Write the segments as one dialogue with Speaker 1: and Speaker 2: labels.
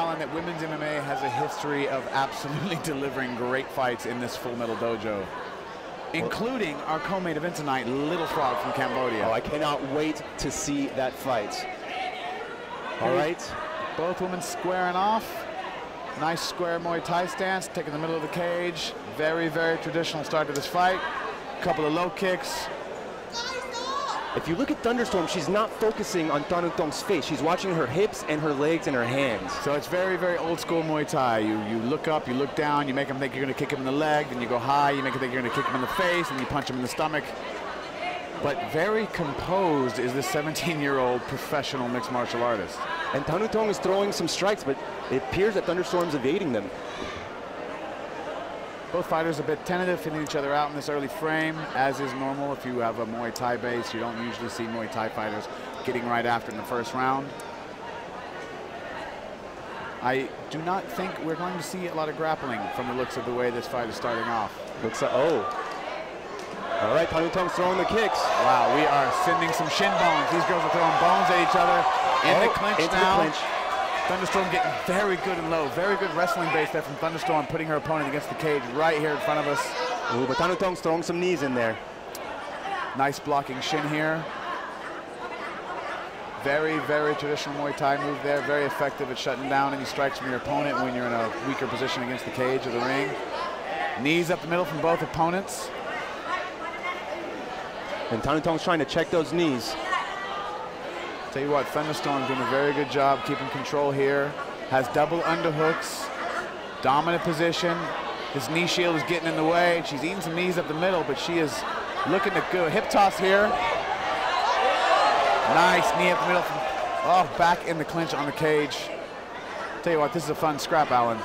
Speaker 1: Alan, that women's MMA has a history of absolutely delivering great fights in this Full Metal Dojo, including our co-main event tonight, Little Frog from Cambodia.
Speaker 2: Oh, I cannot wait to see that fight. All right.
Speaker 1: Both women squaring off. Nice square Muay Thai stance, taking the middle of the cage. Very, very traditional start to this fight. Couple of low kicks.
Speaker 2: If you look at Thunderstorm, she's not focusing on Thanuthong's face. She's watching her hips and her legs and her hands.
Speaker 1: So it's very, very old school Muay Thai. You look up, you look down, you make them think you're going to kick him in the leg, then you go high, you make them think you're going to kick him in the face, and you punch him in the stomach. But very composed is this 17-year-old professional mixed martial artist.
Speaker 2: And Thanuthong is throwing some strikes, but it appears that Thunderstorm's evading them.
Speaker 1: Both fighters a bit tentative, hitting each other out in this early frame, as is normal. If you have a Muay Thai base, you don't usually see Muay Thai fighters getting right after in the first round. I do not think we're going to see a lot of grappling from the looks of the way this fight is starting off.
Speaker 2: Looks like, oh. All right, Thanuthong's throwing the kicks.
Speaker 1: Wow, we are sending some shin bones. These girls are throwing bones at each other in the clinch now. The clinch. Thunderstorm getting very good and low. Very good wrestling base there from Thunderstorm, putting her opponent against the cage right here in front of us.
Speaker 2: Ooh, but Thanuthong's throwing some knees in there.
Speaker 1: Nice blocking shin here. Very, very traditional Muay Thai move there. Very effective at shutting down any strikes from your opponent when you're in a weaker position against the cage or the ring. Knees up the middle from both opponents.
Speaker 2: And Thanuthong's trying to check those knees.
Speaker 1: Tell you what, Thunderstorm doing a very good job keeping control here. Has double underhooks, dominant position. This knee shield is getting in the way. She's eating some knees up the middle, but she is looking to go. Hip toss here. Nice knee up the middle. Oh, back in the clinch on the cage. Tell you what, this is a fun scrap, Alan.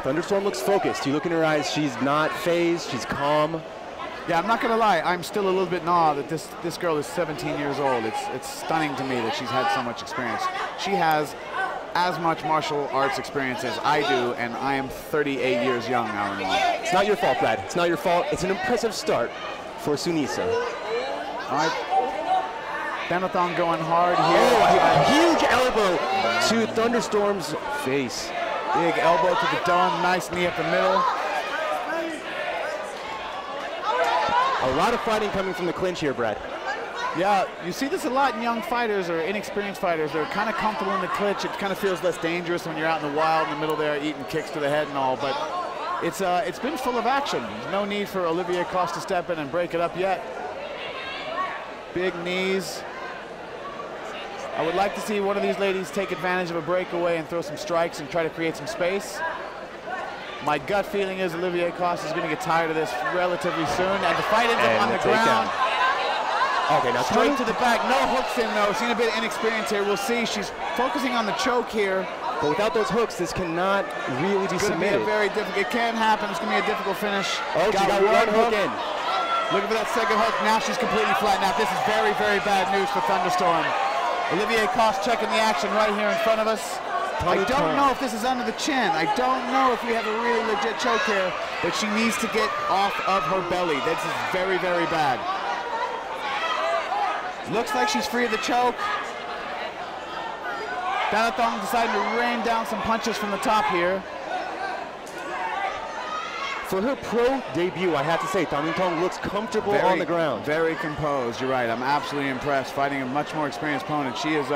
Speaker 2: Thunderstorm looks focused. You look in her eyes, she's not phased, she's calm.
Speaker 1: Yeah, I'm not gonna lie, I'm still a little bit in awe that this girl is 17 years old. It's stunning to me that she's had so much experience. She has as much martial arts experience as I do, and I am 38 years young, Alan.
Speaker 2: It's not your fault, Brad. It's not your fault. It's an impressive start for Sunisa.
Speaker 1: All right. Thanuthong going hard here.
Speaker 2: Oh, a huge elbow to Thunderstorm's face.
Speaker 1: Big elbow to the dome, nice knee up the middle.
Speaker 2: A lot of fighting coming from the clinch here, Brad.
Speaker 1: Yeah, you see this a lot in young fighters or inexperienced fighters. They're kind of comfortable in the clinch. It kind of feels less dangerous when you're out in the wild in the middle there eating kicks to the head and all, but it's been full of action. There's no need for Olivier Coste to step in and break it up yet. Big knees. I would like to see one of these ladies take advantage of a breakaway and throw some strikes and try to create some space. My gut feeling is Olivier Coste is going to get tired of this relatively soon, and the fight ends up on the ground.
Speaker 2: Okay, now
Speaker 1: straight to the back, no hooks in though. Seen a bit of inexperience here. We'll see. She's focusing on the choke here.
Speaker 2: But without those hooks, this cannot really be submitted.
Speaker 1: It's going to be a very difficult. It can happen. It's going to be a difficult finish.
Speaker 2: Oh, she got one hook in.
Speaker 1: Looking for that second hook. Now she's completely flattened out. This is very, very bad news for Thunderstorm. Olivier Coste checking the action right here in front of us. I don't know if this is under the chin. I don't know if we have a really legit choke here, but she needs to get off of her belly. This is very, very bad. Looks like she's free of the choke. Thanuthong deciding to rain down some punches from the top here.
Speaker 2: For her pro debut, I have to say, Thanuthong looks comfortable on the ground.
Speaker 1: Very composed, you're right. I'm absolutely impressed. Fighting a much more experienced opponent. She is,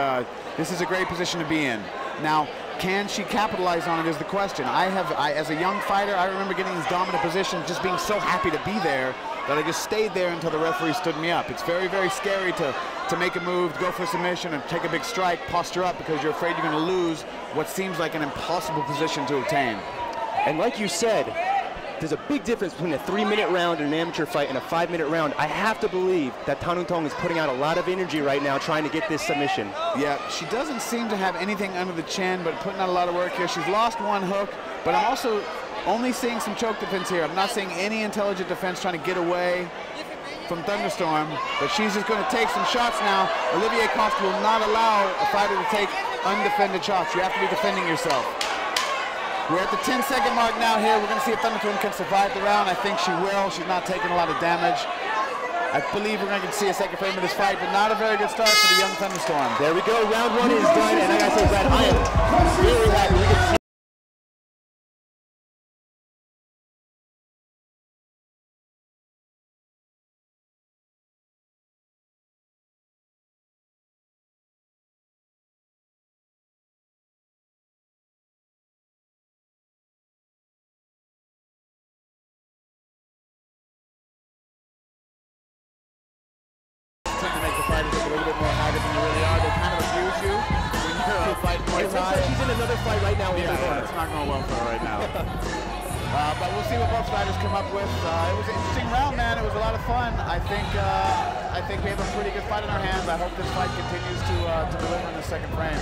Speaker 1: this is a great position to be in. Now, can she capitalize on it is the question. As a young fighter, I remember getting these dominant positions, just being so happy to be there that I just stayed there until the referee stood me up. It's very, very scary to make a move, to go for a submission, and take a big strike, posture up, because you're afraid you're going to lose what seems like an impossible position to obtain.
Speaker 2: And like you said, there's a big difference between a 3-minute round in an amateur fight and a 5-minute round. I have to believe that Thanuthong is putting out a lot of energy right now trying to get this submission.
Speaker 1: Yeah, she doesn't seem to have anything under the chin, but putting out a lot of work here. She's lost one hook, but I'm also only seeing some choke defense here. I'm not seeing any intelligent defense trying to get away from Thunderstorm, but she's just going to take some shots now. Olivier Coste will not allow a fighter to take undefended shots. You have to be defending yourself. We're at the 10-second mark now here. We're going to see if Thunderstorm can survive the round. I think she will. She's not taking a lot of damage. I believe we're going to see a second frame of this fight, but not a very good start for the young Thunderstorm.
Speaker 2: There we go. Round 1 is done, and I gotta say, Brad, I am very happy we get to see
Speaker 1: to make the fighters look a little bit more haggard than you really are. They kind of abuse you when you're fighting Muay
Speaker 2: it looks
Speaker 1: Thai.
Speaker 2: like she's in another fight right now.
Speaker 1: Yeah, it's not going well for her right now. But we'll see what both fighters come up with. It was an interesting round, man. It was a lot of fun. I think we have a pretty good fight in our hands. I hope this fight continues to deliver in the second frame.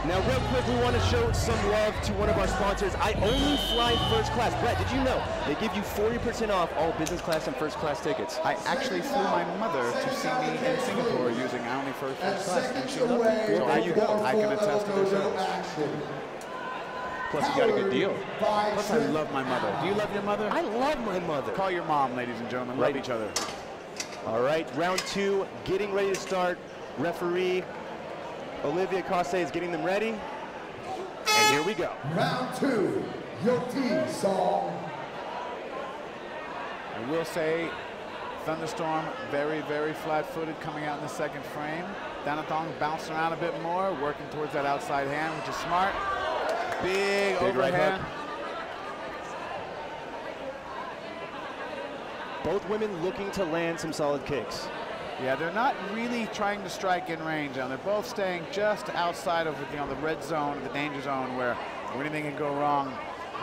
Speaker 2: Now, real quick, we want to show some love to one of our sponsors. I only fly first class. Brett, did you know they give you 40% off all business class and first class tickets?
Speaker 1: I actually flew my mother to see me in Singapore using only first class, and she loved it. So there you go. I can attest to their service.
Speaker 2: Plus, you got a good deal.
Speaker 1: Plus, I love my mother. Do you love your mother?
Speaker 2: I love my mother.
Speaker 1: Call your mom, ladies and gentlemen. Love each other.
Speaker 2: All right, round 2, getting ready to start. Referee Olivia Coste is getting them ready. And here we go.
Speaker 3: Round 2, your team song.
Speaker 1: I will say, Thunderstorm very, very flat-footed coming out in the second frame. Thanuthong bouncing around a bit more, working towards that outside hand, which is smart. Big overhand.
Speaker 2: Right. Both women looking to land some solid kicks.
Speaker 1: Yeah, they're not really trying to strike in range, and they're both staying just outside of the red zone, the danger zone, where anything can go wrong.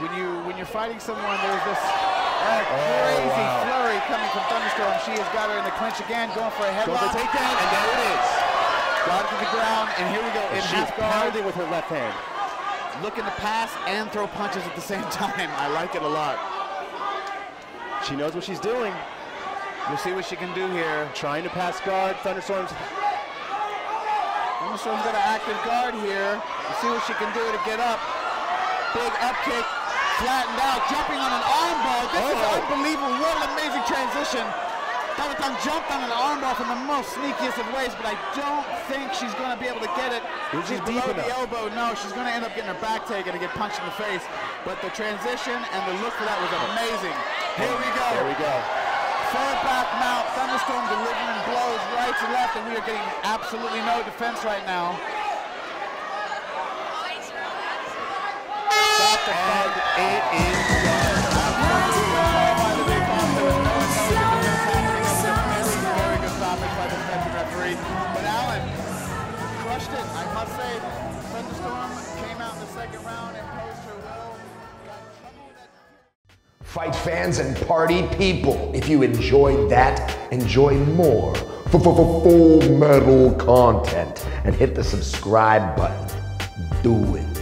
Speaker 1: When you're fighting someone, there's this crazy flurry coming from Thunderstorm. She has got her in the clinch again, going for a headlock.
Speaker 2: Going for a takedown, and there it is.
Speaker 1: Got it to the ground, and here we go. In
Speaker 2: She's
Speaker 1: half guard,
Speaker 2: pounding with her left hand.
Speaker 1: looking to pass and throw punches at the same time. I like it a lot.
Speaker 2: She knows what she's doing.
Speaker 1: We'll see what she can do here.
Speaker 2: Trying to pass guard. Thunderstorm's
Speaker 1: got an active guard here. We'll see what she can do to get up. Big up kick, flattened out, jumping on an armbar. This is unbelievable. What an amazing transition. Thanuthong jumped on an armbar from the most sneakiest of ways, but I don't think she's going to be able to get it. She's below the elbow. No, she's going to end up getting her back taken and get punched in the face. But the transition and the look for that was amazing. Here we go.
Speaker 2: There we go.
Speaker 1: Forward back mount, Thunderstorm delivering blows right to left, and we are getting absolutely no defense right now. Stop the fight. It is done. By the big boss, there was no intelligence happening. Very good stoppage by the defensive referee. But Alan crushed it, I must say. Thunderstorm came out in the second round and imposed her will.
Speaker 3: Fight fans and party people, if you enjoyed that, enjoy more Full Metal content and hit the subscribe button. Do it.